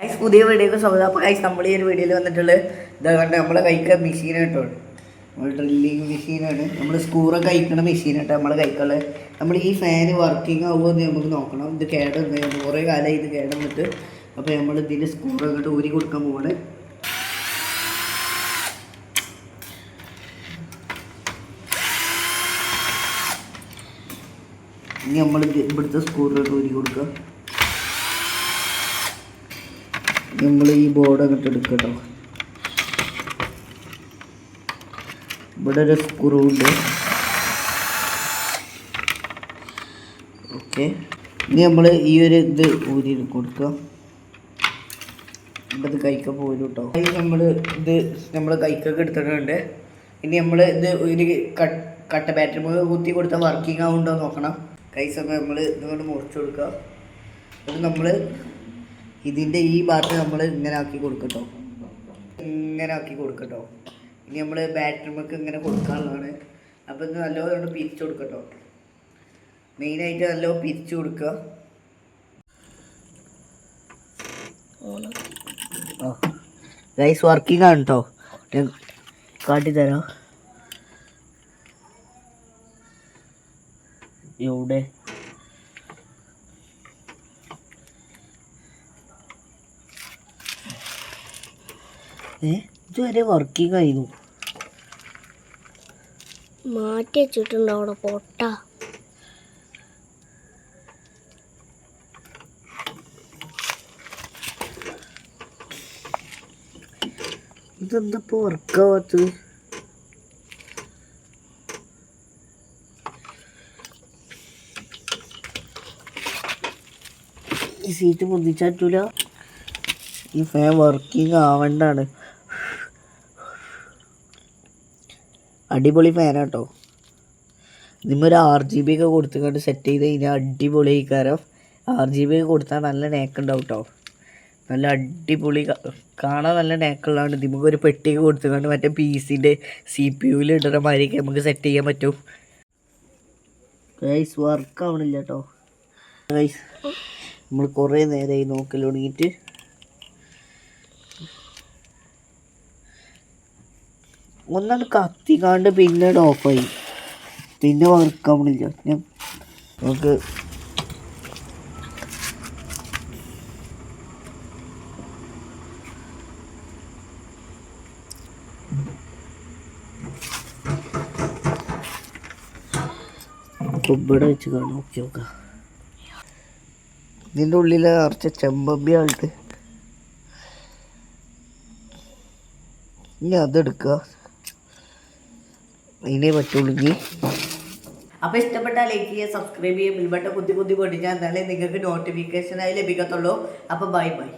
Guys പുതിയ വീഡിയോക്ക് സ്വാഗതം. അപ്പോൾ ഗൈസ് നമ്മൾ ഈ ഒരു വീഡിയോയിൽ വന്നിട്ടുള്ളത് ഇതാണ്ട് നമ്മളെ കൈക്ക മെഷീൻ കേട്ടോ. നമ്മൾ ഡ്രില്ലിങ് മെഷീനാണ്. നമ്മൾ സ്കൂറൊക്കെ കഴിക്കണ മെഷീൻ കേട്ടോ നമ്മളെ കൈക്കുള്ളത്. നമ്മൾ ഈ ഫാന് വർക്കിംഗ് ആവുമോ എന്ന് നമുക്ക് നോക്കണം. ഇത് കേടുണ്ട്, കുറേ കാലമായി ഇത് കേടന്നിട്ട്. അപ്പോൾ നമ്മൾ ഇതിൻ്റെ സ്കൂർ അങ്ങോട്ട് ഊരി കൊടുക്കാൻ പോവാണ്. ഇനി നമ്മൾ ഇവിടുത്തെ സ്കൂറിലോട്ട് ഊരി കൊടുക്കുക. നമ്മൾ ഈ ബോർഡ് അങ്ങോട്ട് എടുക്കട്ടോ. ഇവിടെ ഒരു സ്ക്രൂ ഉണ്ട്. ഓക്കെ, ഇനി നമ്മൾ ഈ ഒരു ഇത് ഊരി കൊടുക്കുക. ഇത് കൈക്ക പോരും കേട്ടോ. നമ്മൾ ഇത് നമ്മൾ കൈക്കൊക്കെ എടുത്തിട്ടുണ്ട്. ഇനി നമ്മൾ ഇത് ഒരു കട്ട ബാറ്ററി മുതൽ കുത്തി കൊടുത്താൽ വർക്കിംഗ് ആവുന്നുണ്ടോ നോക്കണം. കൈ സമയം നമ്മൾ ഇതുകൊണ്ട് മുറിച്ച് കൊടുക്കുക. അത് നമ്മൾ ഇതിൻ്റെ ഈ ഭാഗത്ത് നമ്മൾ ഇങ്ങനെ ആക്കി കൊടുക്കട്ടോ. ഇങ്ങനെ ആക്കി കൊടുക്കട്ടോ. ഇനി നമ്മൾ ബാറ്ററിമൊക്കെ ഇങ്ങനെ കൊടുക്കാനുള്ളതാണ്. അപ്പോൾ ഇത് നല്ലപോലെ പിരിച്ചു കൊടുക്കട്ടോ. മെയിനായിട്ട് നല്ലപോലെ പിരിച്ചു കൊടുക്കുക. ഗൈസ് വർക്കിംഗ് ആണ് കേട്ടോ. ഞാൻ കാട്ടിത്തരാം. ഇവിടെ ഇതുവരെ വർക്കിംഗ് ആയിരുന്നു. മാറ്റി വെച്ചിട്ടുണ്ടോ അവിടെ പൊട്ട? ഇതെന്തപ്പോ വർക്കാവാത്തത്? ഈ സീറ്റ് പൊന്തിച്ചാറ്റൂല. ഈ ഫാൻ വർക്കിംഗ് ആവണ്ടാണ്. അടിപൊളി ഫാനാട്ടോ. ഇതിന്മേൽ RGB ഒക്കെ കൊടുത്തുകൊണ്ട് സെറ്റ് ചെയ്ത് കഴിഞ്ഞാൽ അടിപൊളി കാരണം RGB ഒക്കെ കൊടുത്താൽ നല്ല നേക്കുണ്ടാവും കേട്ടോ. നല്ല അടിപൊളി കാണാൻ നല്ല നേക്കുള്ളതാണ്. ഇതിമൊക്കെ ഒരു പെട്ടിയൊക്കെ കൊടുത്തുകൊണ്ട് മറ്റേ PCൻ്റെ CPU ഇടുന്ന മാതിരിയൊക്കെ നമുക്ക് സെറ്റ് ചെയ്യാൻ പറ്റും. ഗൈസ് വർക്ക് ആവണില്ല കേട്ടോ. ഗൈസ് നമ്മൾ കുറേ നേരമായി നോക്കൽ തുടങ്ങിയിട്ട്. ഒന്നാണ് കത്തിക്കാണ്ട് പിന്നീട് ഓഫായി. പിന്നെ വർക്കാവണില്ല. ഞാൻ നമുക്ക് ഇവിടെ വെച്ച് കാണാം. നോക്കി നോക്കാം. ഇതിൻ്റെ ഉള്ളിൽ നിറച്ച ചെമ്പമ്പി ആയിട്ട് ഇനി അതെടുക്കുക. അതിനെ പറ്റുള്ളൂ. ഇനി അപ്പോൾ ഇഷ്ടപ്പെട്ടാൽ ലൈക്ക് ചെയ്യുക, സബ്സ്ക്രൈബ് ചെയ്യുക, ബെൽ ബട്ടൺ കുത്തി പൊട്ടിച്ചാൽ എന്നാലേ നിങ്ങൾക്ക് നോട്ടിഫിക്കേഷനായി ലഭിക്കത്തുള്ളൂ. അപ്പോൾ ബൈ ബൈ.